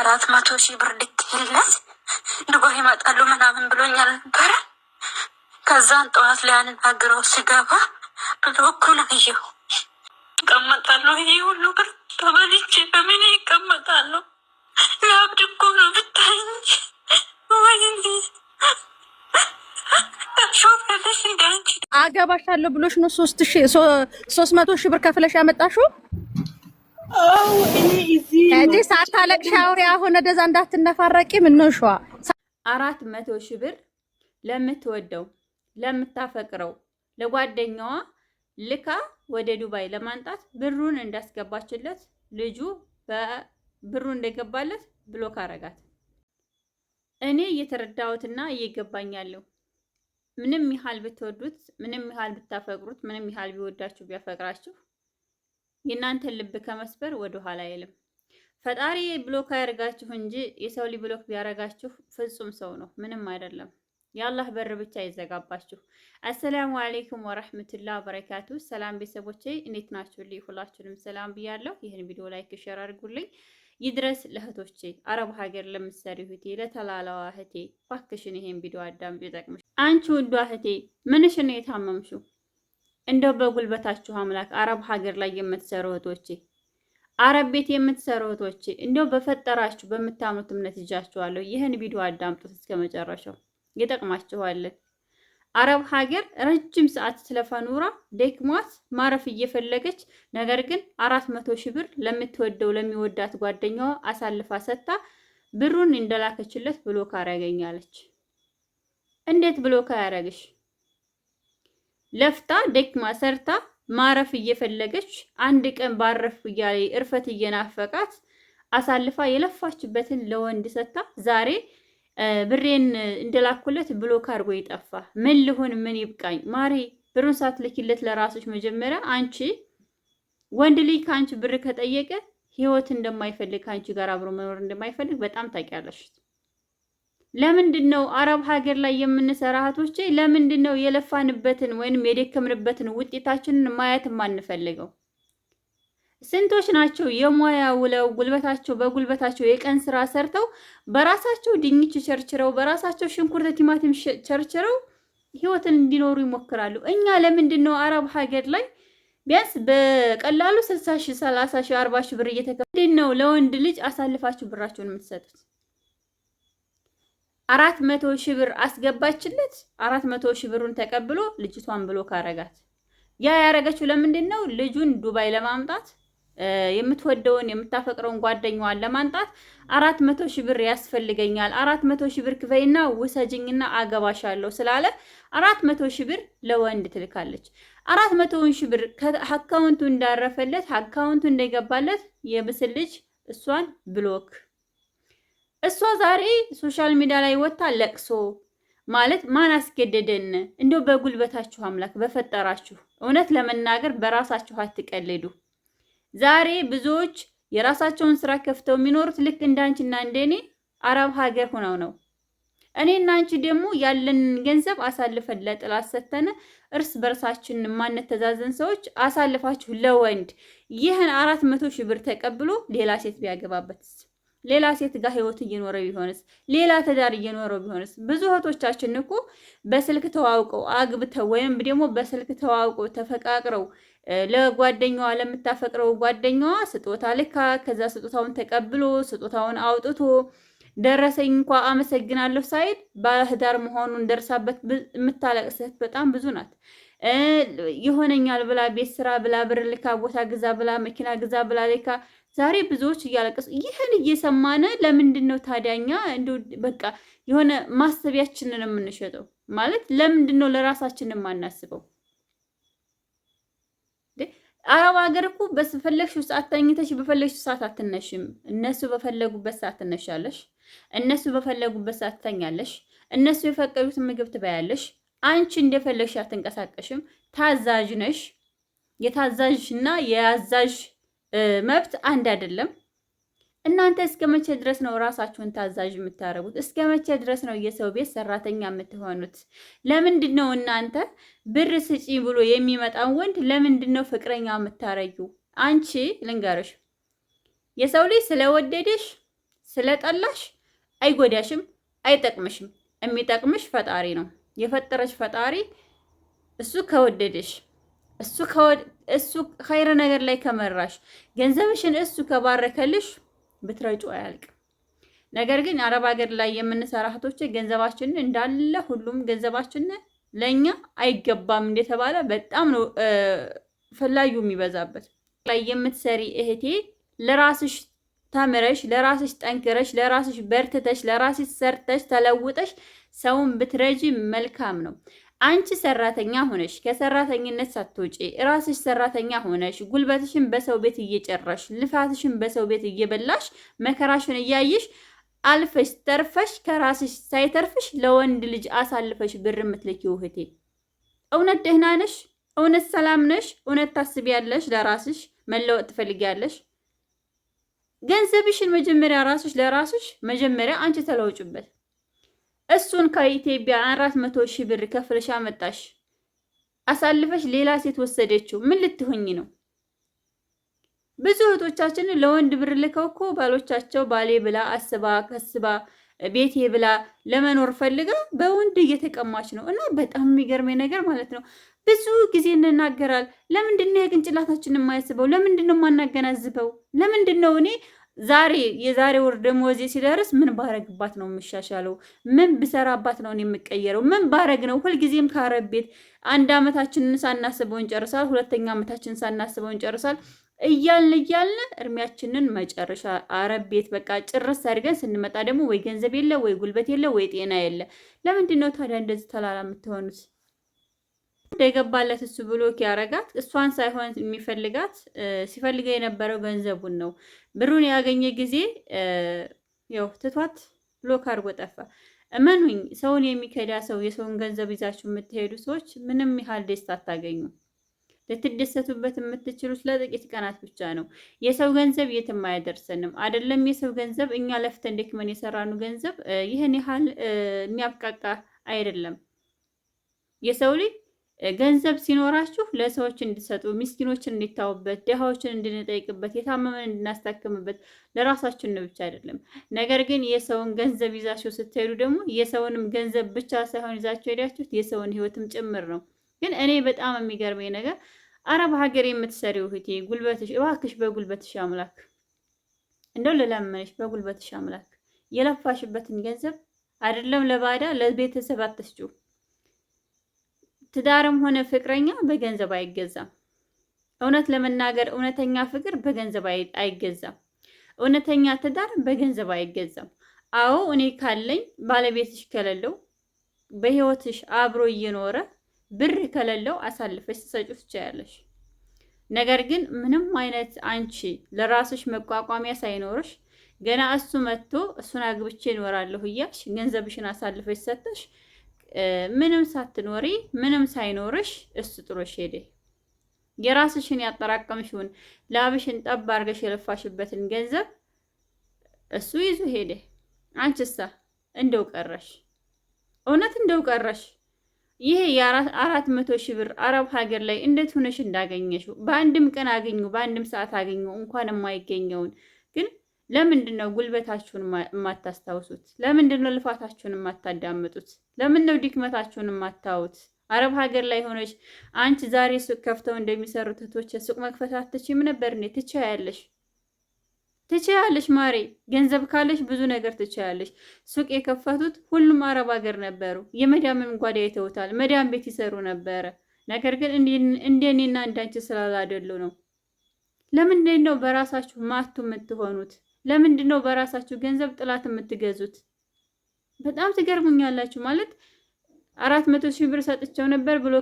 400,000 ብር ልክልለት ዱባይ ይመጣሉ ምናምን ብሎኛል ነበረ። ከዛን ጠዋት ላይ አነጋግረው ስገባ ብሎኩን አየሁ። ይቀመጣለሁ ይሄ ሁሉ ብር ተበልቼ በምን ይቀመጣለሁ? ለአብድ እኮ ነው ብታይኝ። ወይኔ ሾፈለሽ እንዳንቺ አገባሻለሁ ብሎሽ ነው 300,000 ብር ከፍለሽ ያመጣሽው? እኔ ሳታለቅሽ አውሪ። አሁን ወደዛ እንዳትነፋረቂ። ምን ነው ሸዋ 400,000 ብር ለምትወደው ለምታፈቅረው ለጓደኛዋ ልካ ወደ ዱባይ ለማንጣት ብሩን እንዳስገባችለት ልጁ በብሩ እንደገባለት ብሎክ አረጋት። እኔ እየተረዳሁትና እየገባኛለሁ። ምንም ያህል ብትወዱት፣ ምንም ያህል ብታፈቅሩት፣ ምንም ያህል ቢወዳችሁ ቢያፈቅራችሁ የእናንተን ልብ ከመስበር ወደ ኋላ አይልም። ፈጣሪ ብሎክ ያርጋችሁ እንጂ የሰው ልጅ ብሎክ ቢያረጋችሁ ፍጹም ሰው ነው፣ ምንም አይደለም። የአላህ በር ብቻ ይዘጋባችሁ። አሰላሙ አለይኩም ወራህመቱላሂ ወበረካቱ። ሰላም ቤተሰቦቼ እንዴት ናችሁልኝ? ሁላችሁንም ሰላም ብያለሁ። ይህን ቪዲዮ ላይክ ሼር አድርጉልኝ። ይድረስ ለእህቶቼ አረብ ሀገር ለምትሰሪ እህቴ፣ ለተላላዋ እህቴ እባክሽን ይሄን ቪዲዮ አዳምጪ፣ ይጠቅምሽ። አንቺ ውዷ እህቴ ምንሽ ነው የታመምሽው? እንደው በጉልበታችሁ አምላክ አረብ ሀገር ላይ የምትሰሩ እህቶቼ፣ አረብ ቤት የምትሰሩ እህቶቼ እንደው በፈጠራችሁ በምታምኑት እምነት ይጃችኋለሁ። ይህን ቪዲዮ አዳምጡት እስከ መጨረሻው፣ ይጠቅማችኋል። አረብ ሀገር ረጅም ሰዓት ስለፈኑራ ደክሟት ማረፍ እየፈለገች ነገር ግን 400,000 ብር ለምትወደው ለሚወዳት ጓደኛዋ አሳልፋ ሰጥታ ብሩን እንደላከችለት ብሎክ አረገኛለች። እንዴት ብሎክ ያረግሽ? ለፍታ ደክማ ሰርታ ማረፍ እየፈለገች አንድ ቀን ባረፍ እያለ እርፈት እየናፈቃት አሳልፋ የለፋችበትን ለወንድ ሰጥታ ዛሬ ብሬን እንደላኩለት ብሎክ አድርጎ ይጠፋ። ምን ልሁን? ምን ይብቃኝ? ማሪ ብሩን ሳትልኪለት ለራስሽ መጀመሪያ አንቺ ወንድ ልጅ ካንቺ ብር ከጠየቀ ህይወት እንደማይፈልግ ካንቺ ጋር አብሮ መኖር እንደማይፈልግ በጣም ታውቂያለሽ። ለምንድነው አረብ ሀገር ላይ የምንሰራ እህቶቼ ለምንድነው የለፋንበትን ወይንም የደከምንበትን ውጤታችንን ማየት የማንፈልገው? ስንቶች ናቸው የሙያ ውለው ጉልበታቸው በጉልበታቸው የቀን ስራ ሰርተው በራሳቸው ድንች ቸርችረው በራሳቸው ሽንኩርት ቲማቲም ቸርችረው ህይወትን እንዲኖሩ ይሞክራሉ። እኛ ለምንድነው አረብ ሀገር ላይ ቢያንስ በቀላሉ 60,000 30,000 40,000 ብር እየተከፈለ ነው ለወንድ ልጅ አሳልፋችሁ ብራችሁን የምትሰጡት? 400,000 ብር አስገባችለት። 400,000 ብሩን ተቀብሎ ልጅቷን ብሎክ አረጋት። ያ ያረገችው ለምንድነው? ልጁን ዱባይ ለማምጣት የምትወደውን የምታፈቅረውን ጓደኛዋን ለማንጣት 400,000 ብር ያስፈልገኛል፣ 400,000 ብር ክፈይና ውሰጅኝና አገባሻለሁ ስላለ 400,000 ብር ለወንድ ትልካለች። 400,000 ብር ከአካውንቱ እንዳረፈለት አካውንቱ እንደገባለት የብስል ልጅ እሷን ብሎክ። እሷ ዛሬ ሶሻል ሚዲያ ላይ ወጣ ለቅሶ ማለት ማን አስገደደን? እንደው በጉልበታችሁ አምላክ በፈጠራችሁ እውነት ለመናገር በራሳችሁ አትቀልዱ። ዛሬ ብዙዎች የራሳቸውን ስራ ከፍተው የሚኖሩት ልክ እንዳንቺና እንደኔ አረብ ሀገር ሆነው ነው። እኔና አንቺ ደግሞ ያለን ገንዘብ አሳልፈን ለጥላት ሰተነ እርስ በርሳችን ማንተዛዘን ሰዎች አሳልፋችሁ ለወንድ ይህን 400,000 ብር ተቀብሎ ሌላ ሴት ቢያገባበትስ? ሌላ ሴት ጋር ህይወት እየኖረ ቢሆንስ? ሌላ ትዳር እየኖረ ቢሆንስ? ብዙ እህቶቻችን እኮ በስልክ ተዋውቀው አግብተው ወይም ደግሞ በስልክ ተዋውቀው ተፈቃቅረው ለጓደኛዋ ለምታፈቅረው ጓደኛዋ ስጦታ ልካ ከዛ ስጦታውን ተቀብሎ ስጦታውን አውጥቶ ደረሰኝ እንኳን አመሰግናለሁ ሳይል ባለትዳር መሆኑን ደርሳበት የምታለቅስ በጣም ብዙ ናት። ይሆነኛል ብላ ቤት ስራ ብላ ብር ልካ ቦታ ግዛ ብላ መኪና ግዛ ብላ ልካ ዛሬ ብዙዎች እያለቀሱ ይህን እየሰማነ ለምንድነው ታዲያኛ እንደው በቃ የሆነ ማሰቢያችንን የምንሸጠው? ማለት ለምንድነው ለራሳችን የማናስበው? አረብ ሀገር እኮ በፈለግሽው ሰዓት ተኝተሽ በፈለግሽው ሰዓት አትነሽም። እነሱ በፈለጉበት ሰዓት ትነሻለሽ። እነሱ በፈለጉበት ሰዓት ተኛለሽ። እነሱ የፈቀዱትን ምግብ ትበያለሽ። አንቺ እንደፈለግሽ አትንቀሳቀሽም። ታዛዥ ነሽ። የታዛዥና የአዛዥ መብት አንድ አይደለም። እናንተ እስከ መቼ ድረስ ነው ራሳችሁን ታዛዥ የምታረጉት? እስከ መቼ ድረስ ነው የሰው ቤት ሰራተኛ የምትሆኑት? ለምንድነው እናንተ ብር ስጪ ብሎ የሚመጣን ወንድ ለምንድነው ፍቅረኛ የምታረጊው? አንቺ ልንገርሽ፣ የሰው ልጅ ስለወደደሽ ስለጠላሽ አይጎዳሽም፣ አይጠቅምሽም። የሚጠቅምሽ ፈጣሪ ነው። የፈጠረሽ ፈጣሪ እሱ ከወደደሽ እሱ ኸይር ነገር ላይ ከመራሽ ገንዘብሽን እሱ ከባረከልሽ ብትረጩ አያልቅም። ነገር ግን አረብ ሀገር ላይ የምንሰራ እህቶቼ ገንዘባችንን እንዳለ ሁሉም ገንዘባችንን ለኛ አይገባም እንደተባለ በጣም ነው ፈላጊው የሚበዛበት። ላይ የምትሰሪ እህቴ ለራስሽ ተምረሽ፣ ለራስሽ ጠንክረሽ፣ ለራስሽ በርትተሽ፣ ለራስሽ ሰርተሽ ተለውጠሽ ሰውን ብትረጂ መልካም ነው። አንቺ ሰራተኛ ሆነሽ ከሰራተኝነት ሳትወጪ ራስሽ ሰራተኛ ሆነሽ ጉልበትሽን በሰው ቤት እየጨረሽ ልፋትሽን በሰው ቤት እየበላሽ መከራሽን እያየሽ አልፈሽ ተርፈሽ ከራስሽ ሳይተርፍሽ ለወንድ ልጅ አሳልፈሽ ብር የምትልኪው እህቴ እውነት ደህና ነሽ? እውነት ሰላም ነሽ? እውነት ታስቢያለሽ? ለራስሽ መለወጥ ትፈልጊያለሽ? ገንዘብሽን መጀመሪያ ራስሽ ለራስሽ መጀመሪያ አንቺ ተለውጭበት። እሱን ከኢትዮጵያ 400 ሺህ ብር ከፍለሽ አመጣሽ አሳልፈሽ ሌላ ሴት ወሰደችው። ምን ልትሆኚ ነው? ብዙ እህቶቻችን ለወንድ ብር ልከው እኮ ባሎቻቸው ባሌ ብላ አስባ ከስባ ቤቴ ብላ ለመኖር ፈልጋ በወንድ እየተቀማች ነው። እና በጣም የሚገርመኝ ነገር ማለት ነው ብዙ ጊዜ እንናገራል። ለምንድን ነው የቅንጭላታችን የማያስበው? ለምንድን ነው የማናገናዝበው? ለምንድን ነው እኔ የዛሬ ወር ደሞዜ ሲደርስ ምን ባረግባት ነው የምሻሻለው? ምን ብሰራባት ነው የምቀየረው? ምን ባረግ ነው? ሁልጊዜም ከአረብ ቤት አንድ አመታችንን ሳናስበው እንጨርሳል፣ ሁለተኛ አመታችንን ሳናስበው እንጨርሳል እያልን እድሜያችንን መጨረሻ አረብ ቤት በቃ ጭርስ አድርገን ስንመጣ ደግሞ ወይ ገንዘብ የለ፣ ወይ ጉልበት የለ፣ ወይ ጤና የለ። ለምንድን ነው ታዲያ እንደዚህ ተላላ የምትሆኑት? የገባለት እሱ ብሎክ ያረጋት እሷን ሳይሆን የሚፈልጋት ሲፈልገው የነበረው ገንዘቡን ነው። ብሩን ያገኘ ጊዜ ያው ትቷት ብሎክ አድርጎ ጠፋ። እመኑኝ ሰውን የሚከዳ ሰው የሰውን ገንዘብ ይዛችሁ የምትሄዱ ሰዎች ምንም ያህል ደስታ አታገኙ። ልትደሰቱበት የምትችሉት ለጥቂት ቀናት ብቻ ነው። የሰው ገንዘብ የትም አያደርሰንም። አይደለም የሰው ገንዘብ እኛ ለፍተን ደክመን የሰራኑ ገንዘብ ይህን ያህል የሚያብቃቃ አይደለም። የሰው ልጅ ገንዘብ ሲኖራችሁ ለሰዎች እንድትሰጡ፣ ምስኪኖችን እንዲታውበት፣ ድሃዎችን እንድንጠይቅበት፣ የታመመን እንድናስታክምበት ለራሳችን ብቻ አይደለም። ነገር ግን የሰውን ገንዘብ ይዛችሁ ስትሄዱ ደግሞ የሰውንም ገንዘብ ብቻ ሳይሆን ይዛችሁ ሄዳችሁት የሰውን ሕይወትም ጭምር ነው። ግን እኔ በጣም የሚገርመኝ ነገር አረብ ሀገር የምትሰሪው እህቴ ጉልበትሽ እባክሽ በጉልበትሽ አምላክ እንደው ልለምንሽ በጉልበትሽ አምላክ የለፋሽበትን ገንዘብ አይደለም ለባዳ ለቤተሰብ አትስጪው። ትዳርም ሆነ ፍቅረኛ በገንዘብ አይገዛም። እውነት ለመናገር እውነተኛ ፍቅር በገንዘብ አይገዛም። እውነተኛ ትዳር በገንዘብ አይገዛም። አዎ እኔ ካለኝ ባለቤትሽ ከሌለው በህይወትሽ አብሮ እየኖረ ብር ከሌለው አሳልፈሽ ትሰጪው ትችያለሽ። ነገር ግን ምንም አይነት አንቺ ለራስሽ መቋቋሚያ ሳይኖርሽ ገና እሱ መጥቶ እሱን አግብቼ እኖራለሁ እያልሽ ገንዘብሽን አሳልፈሽ ሰጥተሽ ምንም ሳትኖሪ ምንም ሳይኖርሽ እሱ ጥሎሽ ሄደ። የራስሽን ያጠራቀምሽውን ላብሽን ጠብ አድርገሽ የለፋሽበትን ገንዘብ እሱ ይዞ ሄደ። አንቺሳ እንደው ቀረሽ። እውነት እንደው ቀረሽ። ይሄ የ400 ሺህ ብር አረብ ሀገር ላይ እንዴት ሆነሽ እንዳገኘሽው በአንድም ቀን አገኙ፣ በአንድም ሰዓት አገኙ እንኳን የማይገኘውን ግን ለምንድን ነው ጉልበታችሁን የማታስታውሱት? ለምንድን ነው ልፋታችሁን የማታዳምጡት? ለምን ነው ድክመታችሁን የማታዩት? አረብ ሀገር ላይ ሆነሽ አንቺ ዛሬ ሱቅ ከፍተው እንደሚሰሩት እህቶች ሱቅ መክፈት አትችይም ነበር እንዴ? ትችያለሽ ማሬ። ገንዘብ ካለሽ ብዙ ነገር ትችያለሽ። ሱቅ የከፈቱት ሁሉም አረብ ሀገር ነበሩ። የመዳምን ጓዳ ይተውታል። መዳም ቤት ይሰሩ ነበረ። ነገር ግን እንደኔና እንዳንቺ ስላላደሉ ነው። ለምንድን ነው በራሳችሁ ማቱ የምትሆኑት? ለምንድን ነው በራሳችሁ ገንዘብ ጥላት የምትገዙት? በጣም ትገርሙኛላችሁ። ማለት 400 ሺህ ብር ሰጥቸው ነበር ብሎ